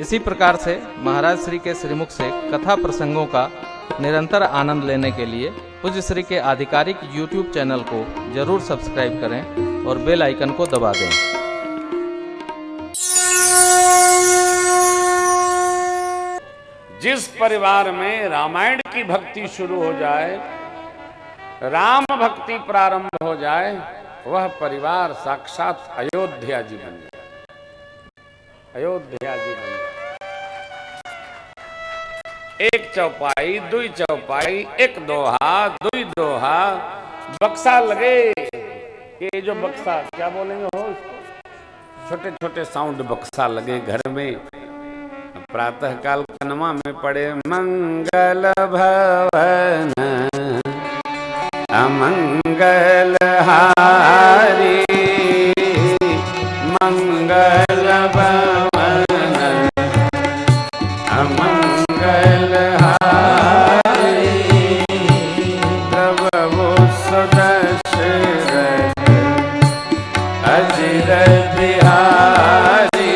इसी प्रकार से महाराज श्री के श्रीमुख से कथा प्रसंगों का निरंतर आनंद लेने के लिए पूज्य श्री के आधिकारिक YouTube चैनल को जरूर सब्सक्राइब करें और बेल आइकन को दबा दें। जिस परिवार में रामायण की भक्ति शुरू हो जाए, राम भक्ति प्रारंभ हो जाए, वह परिवार साक्षात अयोध्या जी बन जाए। अयोध्या जी बन जाए। एक चौपाई, दुई चौपाई, एक दोहा, दुई दोहा, बक्सा लगे। ये जो बक्सा क्या बोलेंगे हो, छोटे छोटे साउंड बक्सा लगे घर में। प्रातः काल कनमा में पड़े मंगल भवन अमंगल हारी, मंगल भवन अमंगल हारी, प्रभु सुदशरथ अजिर बिहारी,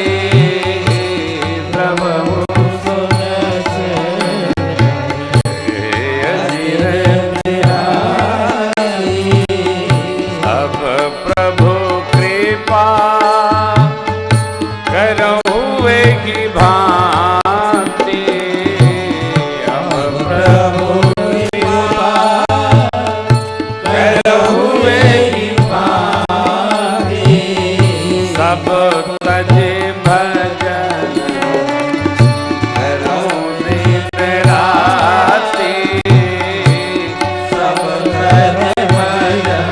प्रभु सुदशरथ अजिर बिहारी। अब प्रभु कृपा करो की भांति, अब प्रभु कृपा करो की भांति, सब तजे भजन करो दिन राति, सब तजे भजन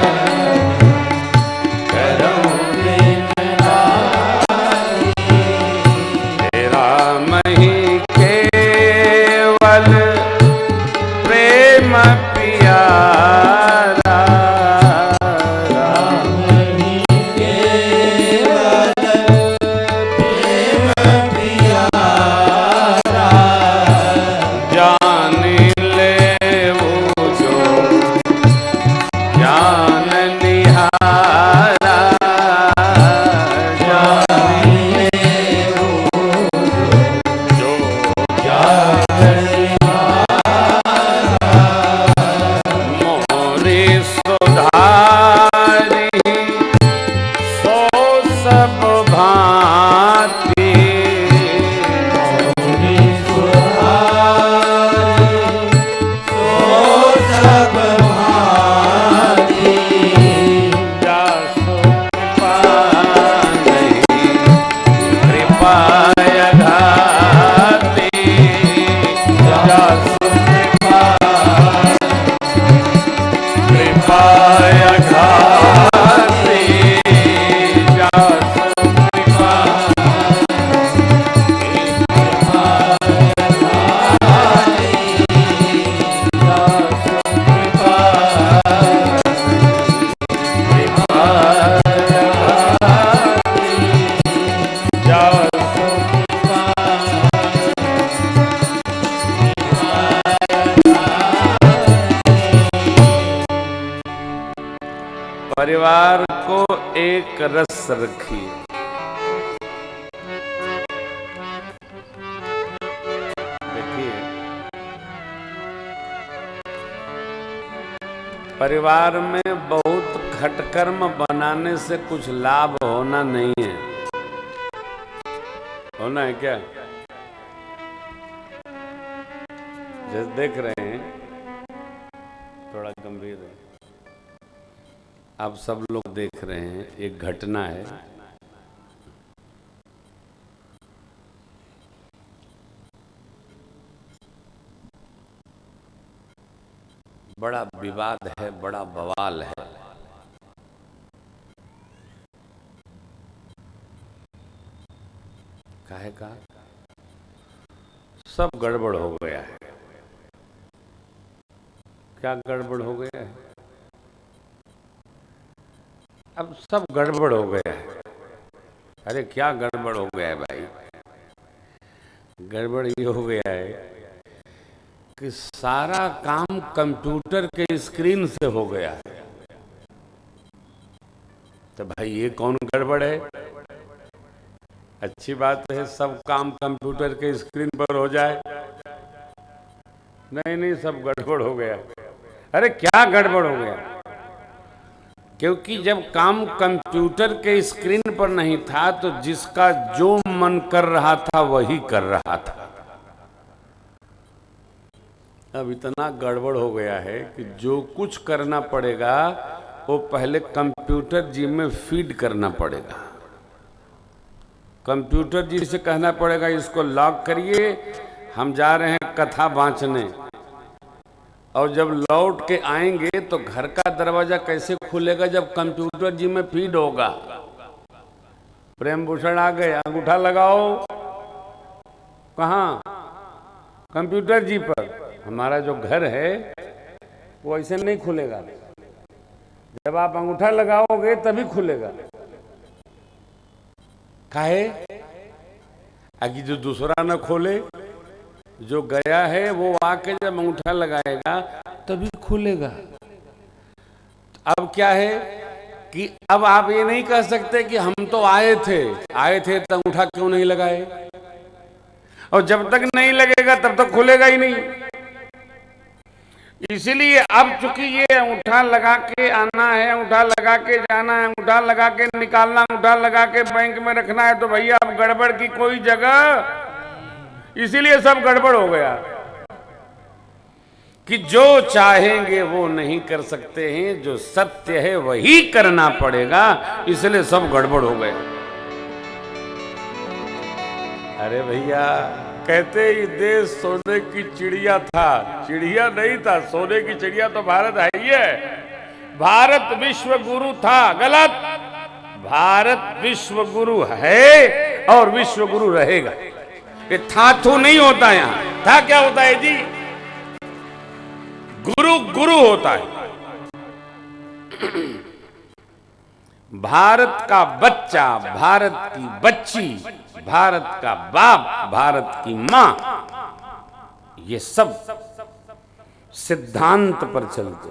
करो दिन राति। तेरा मही केवल प्रेम प्यारा, राम ही केवल प्रेम प्यारा, जान ले वो जो ज्ञान निहारा, जान ले वो जो ज्ञान निहारा, मोरे सुधारी सो सब भांति, मोरे सुधारी सो सब भांति, जासु कृपा नहीं कृपा घाती, जासु कृपा कृपा घाती, जासु कृपा परिवार को एक रस रखिए। देखिए, परिवार में बहुत खटकर्म बनाने से कुछ लाभ होना नहीं है। होना है क्या? जैसे देख रहे हैं, थोड़ा गंभीर है, आप सब लोग देख रहे हैं, एक घटना है। बड़ा विवाद है, बड़ा बवाल है। काहे का? सब गड़बड़ हो गया है। क्या गड़बड़ हो गया है? अब सब गड़बड़ हो गया है। अरे क्या गड़बड़ हो गया है भाई? गड़बड़ ये हो गया है कि सारा काम कंप्यूटर के स्क्रीन से हो गया है। तो भाई ये कौन गड़बड़ है? अच्छी बात है, सब काम कंप्यूटर के स्क्रीन पर हो जाए। नहीं नहीं, सब गड़बड़ हो गया। अरे क्या गड़बड़ हो गया? क्योंकि जब काम कंप्यूटर के स्क्रीन पर नहीं था तो जिसका जो मन कर रहा था वही कर रहा था। अब इतना गड़बड़ हो गया है कि जो कुछ करना पड़ेगा वो पहले कंप्यूटर जी में फीड करना पड़ेगा। कंप्यूटर जी से कहना पड़ेगा इसको लॉक करिए, हम जा रहे हैं कथा बांचने। और जब लौट के आएंगे तो घर का दरवाजा कैसे खुलेगा जब कंप्यूटर जी में फीड होगा। प्रेम भूषण आ गए, अंगूठा लगाओ। कहाँ? कंप्यूटर जी पर। हमारा जो घर है वो ऐसे नहीं खुलेगा, जब आप अंगूठा लगाओगे तभी खुलेगा। काहे? आगे जो दूसरा न खोले, जो गया है वो आके जब अंगूठा लगाएगा तभी खुलेगा। अब क्या है कि अब आप ये नहीं कह सकते कि हम तो आए थे तो अंगूठा क्यों नहीं लगाए, और जब तक नहीं लगेगा तब तक खुलेगा ही नहीं। इसीलिए अब चूंकि ये अंगूठा लगा के आना है, अंगूठा लगा के जाना है, अंगूठा लगा के निकालना, अंगूठा लगा के बैंक में रखना है, तो भैया अब गड़बड़ की कोई जगह। इसीलिए सब गड़बड़ हो गया कि जो चाहेंगे वो नहीं कर सकते हैं, जो सत्य है वही करना पड़ेगा, इसलिए सब गड़बड़ हो गए। अरे भैया, कहते ही देश सोने की चिड़िया था, चिड़िया नहीं था, सोने की चिड़िया तो भारत है ही है। भारत विश्व गुरु था, गलत। भारत विश्व गुरु है और विश्व गुरु रहेगा। ये था तो नहीं होता, यहां था क्या होता है जी? गुरु गुरु होता है। भारत का बच्चा, भारत की बच्ची, भारत का बाप, भारत की मां, ये सब सिद्धांत पर चलते,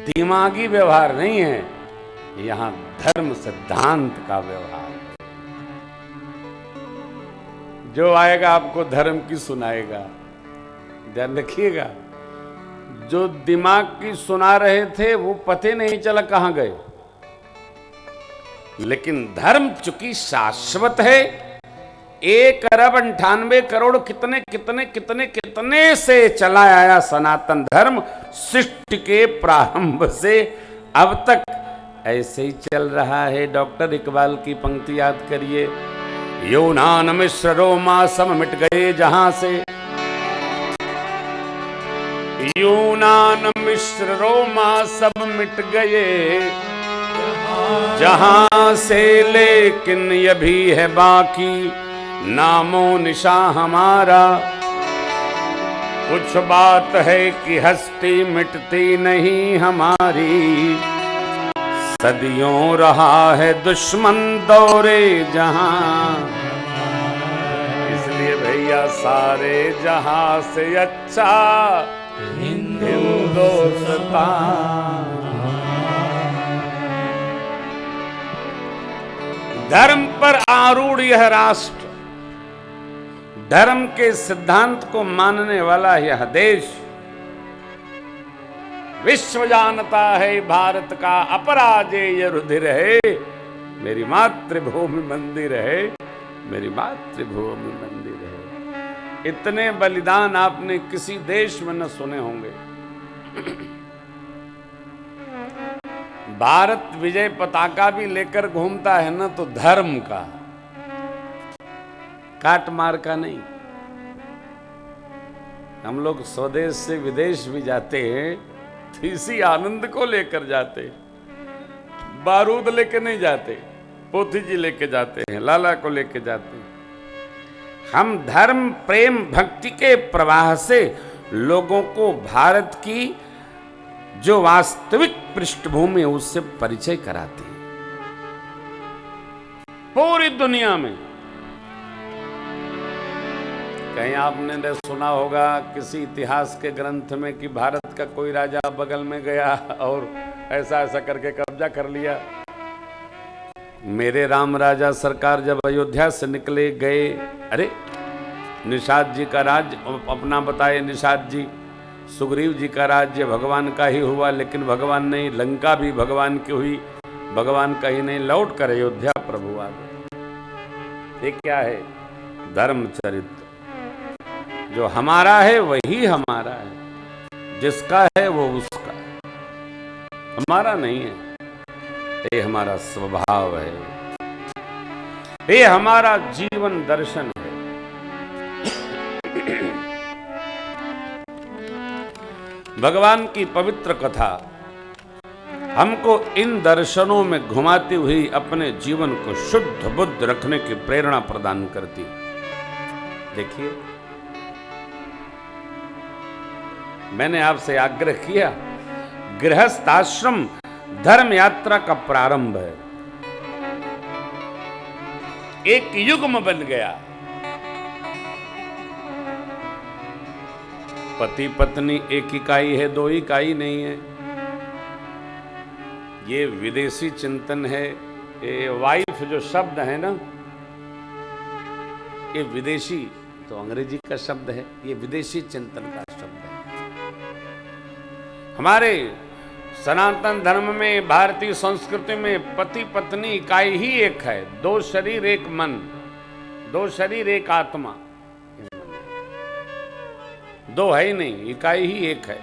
दिमागी व्यवहार नहीं है, यहां धर्म सिद्धांत का व्यवहार है। जो आएगा आपको धर्म की सुनाएगा, ध्यान रखिएगा। जो दिमाग की सुना रहे थे वो पते नहीं चला कहां गए। लेकिन धर्म चूंकि शाश्वत है, 1,98,00,00,000 कितने कितने कितने कितने से चला आया सनातन धर्म, सृष्टि के प्रारंभ से अब तक ऐसे ही चल रहा है। डॉक्टर इकबाल की पंक्ति याद करिए, यूनान मिश्र रोमा सब मिट गए जहां से, यूनान मिश्र रोमा सब मिट गए जहां से, लेकिन ये भी है बाकी नामो निशा हमारा। कुछ बात है कि हस्ती मिटती नहीं हमारी, सदियों रहा है दुश्मन दौरे जहां। इसलिए भैया सारे जहां से अच्छा हिंदुस्तान। धर्म पर आरूढ़ यह राष्ट्र, धर्म के सिद्धांत को मानने वाला यह देश, विश्व जानता है भारत का अपराजेय रुधिर है। मेरी मातृभूमि मंदिर है, मेरी मातृभूमि मंदिर है। इतने बलिदान आपने किसी देश में न सुने होंगे। भारत विजय पताका भी लेकर घूमता है ना, तो धर्म का, काट मार का नहीं। हम लोग स्वदेश से विदेश भी जाते हैं तो इसी आनंद को लेकर जाते, बारूद लेके नहीं जाते, पोथी जी लेके जाते हैं, लाला को लेके जाते हैं। हम धर्म प्रेम भक्ति के प्रवाह से लोगों को भारत की जो वास्तविक पृष्ठभूमि है उससे परिचय कराते हैं। पूरी दुनिया में कहीं आपने सुना होगा किसी इतिहास के ग्रंथ में कि भारत का कोई राजा बगल में गया और ऐसा ऐसा करके कब्जा कर लिया। मेरे राम राजा सरकार जब अयोध्या से निकले गए, अरे निषाद जी का राज्य अपना बताए निषाद जी, सुग्रीव जी का राज्य भगवान का ही हुआ, लेकिन भगवान नहीं, लंका भी भगवान की हुई, भगवान का ही नहीं, लौट कर अयोध्या प्रभु आ गए। ये क्या है? धर्म चरित्र। जो हमारा है वही हमारा है, जिसका है वो उसका, हमारा नहीं है। ये हमारा स्वभाव है, ये हमारा जीवन दर्शन है। भगवान की पवित्र कथा हमको इन दर्शनों में घुमाती हुई अपने जीवन को शुद्ध बुद्ध रखने की प्रेरणा प्रदान करती है। देखिए, मैंने आपसे आग्रह किया, गृहस्थ आश्रम धर्म यात्रा का प्रारंभ है, एक युग्म बन गया। पति पत्नी एक इकाई है, दो इकाई नहीं है। ये विदेशी चिंतन है। ये वाइफ जो शब्द है ना, ये विदेशी तो अंग्रेजी का शब्द है, ये विदेशी चिंतन का शब्द है। हमारे सनातन धर्म में, भारतीय संस्कृति में पति पत्नी इकाई ही एक है। दो शरीर एक मन, दो शरीर एक आत्मा, दो है ही नहीं, इकाई ही एक है।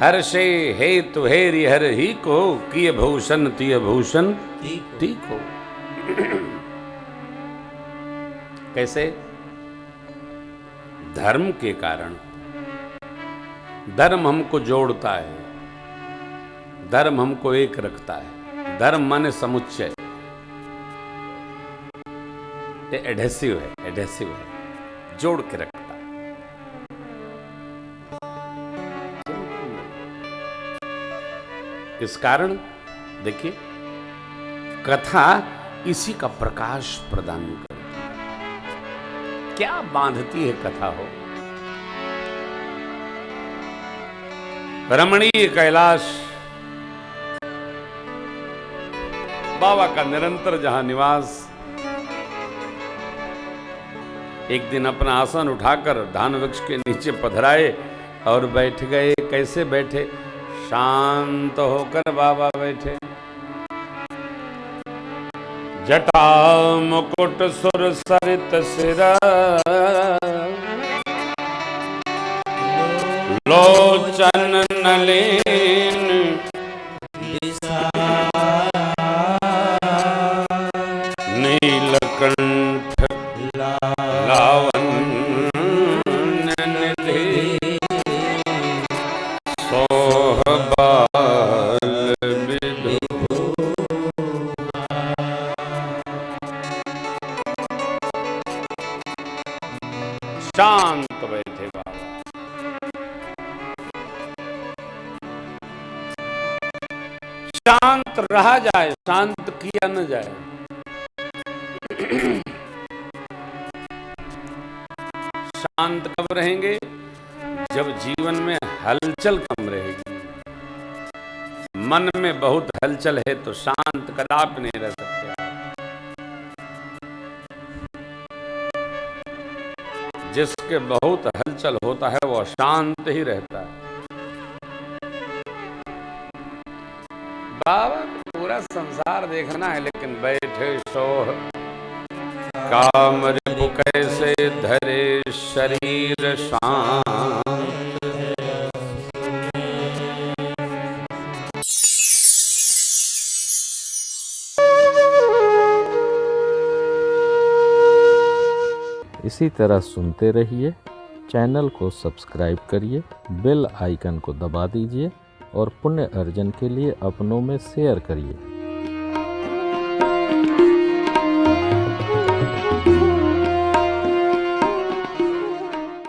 हर से हेतु हेरि हर ही को, किए भूषण तिय भूषण ठीक हो। कैसे? धर्म के कारण। धर्म हमको जोड़ता है, धर्म हमको एक रखता है। धर्म माने समुच्चय, ये एडहेसिव है, एडहेसिव है, जोड़ के रखता है। इस कारण देखिए, कथा इसी का प्रकाश प्रदान करती है। क्या बांधती है कथा हो। रमणीय कैलाश, बाबा का निरंतर जहां निवास। एक दिन अपना आसन उठाकर धान वृक्ष के नीचे पधराए और बैठ गए। कैसे बैठे? शांत होकर बाबा बैठे। जटा मुकुट सुर सरित सिरा, लोचन नलिन नीलकंठ लावण्य निधि, सोहबाल विधु। शांत बैठे बाबा। शांत रहा जाए, शांत किया न जाए। शांत कब रहेंगे? जब जीवन में हलचल कम रहेगी। मन में बहुत हलचल है तो शांत कदापि नहीं रह सकते। जिसके बहुत हलचल होता है वो शांत ही रहता है। बाबा पूरा संसार देखना है, लेकिन बैठे सोह काम रिपु कैसे धरे शरीर शांत। इसी तरह सुनते रहिए। चैनल को सब्सक्राइब करिए, बेल आइकन को दबा दीजिए और पुण्य अर्जन के लिए अपनों में शेयर करिए।